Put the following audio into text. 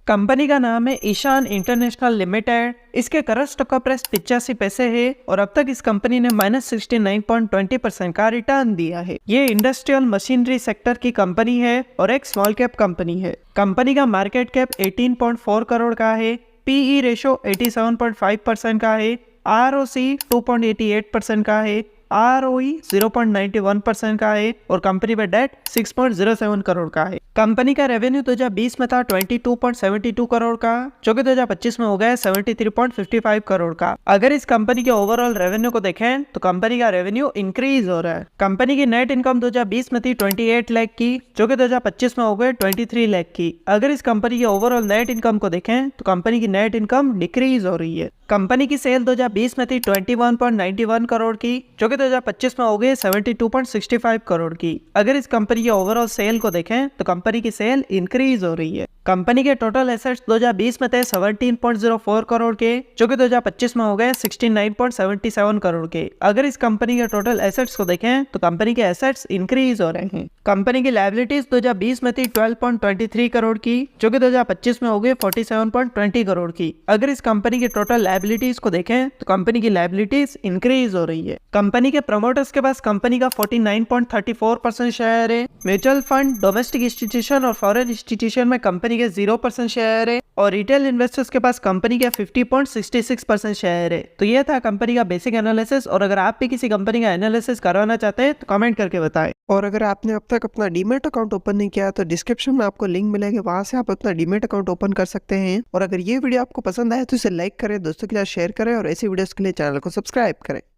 Company का नाम है ईशान इंटरनेशनल लिमिटेड। इसके करंट स्टॉक का प्राइस 85 पैसे है और अब तक इस कंपनी ने -69.20% का रिटर्न दिया है। ये इंडस्ट्रियल मशीनरी सेक्टर की कंपनी है और एक स्मॉल कैप कंपनी है। कंपनी का मार्केट कैप 18.4 करोड़ का है, पीई रेशो 87.5% का है, आरओसी 2.88% का है, ROE 0.91% का है और कंपनी पे डेट 6.07 करोड़ का है। कंपनी का रेवेन्यू 2020 में था 22.72 करोड़ का, जो कि 2025 में हो गया 73.55 करोड़ का। अगर इस कंपनी के ओवरऑल रेवेन्यू को देखें तो कंपनी का रेवेन्यू इंक्रीज हो रहा है। कंपनी की नेट इनकम 2020 में थी 28 लाख की, जो कि 2025 में हो गए 23 लाख की। अगर इस कंपनी की ओवरऑल नेट इनकम को देखें तो कंपनी की नेट इनकम डिक्रीज हो रही है। कंपनी की सेल 2020 में थी 21.91 करोड़ की, जो कि 2025 में हो गई 72.65 करोड़ की। अगर इस कंपनी के ओवरऑल सेल को देखें तो कंपनी की सेल इंक्रीज हो रही है। कंपनी के टोटल एसेट्स 2020 में थे 17.04 करोड़ के, जो कि 2025 में हो गए 69.77 करोड़ के। अगर इस कंपनी के टोटल एसेट्स को देखें तो कंपनी के एसेट्स इंक्रीज हो रहे हैं। कंपनी की लायबिलिटीज 2020 में थी 12.23 करोड़ की, जो कि 2025 में हो गई 47.20 करोड़ की। अगर इस कंपनी के टोटल लायबिलिटीज को देखें तो कंपनी की लायबिलिटीज इंक्रीज हो रही है। कंपनी के प्रमोटर्स के पास कंपनी का 49.34% शेयर है। म्यूचुअल फंड, डोमेस्टिक इंस्टीट्यूशन और फॉरेन इंस्टीट्यूशन में कंपनी के 0% शेयर है और रिटेल इन्वेस्टर्स के पास कंपनी का 50.66% शेयर है। तो यह था कंपनी का बेसिक एनालिसिस। और अगर आप भी किसी कंपनी का एनालिसिस करवाना चाहते हैं तो कमेंट करके बताएं। और अगर आपने अब तक अपना डीमैट अकाउंट ओपन नहीं किया तो डिस्क्रिप्शन में आपको लिंक मिलेगा, वहां से आप अपना डीमैट अकाउंट ओपन कर सकते हैं। और अगर ये वीडियो आपको पसंद आए तो इसे लाइक करें, दोस्तों के साथ शेयर करें और ऐसी वीडियोस के लिए चैनल को सब्सक्राइब करें।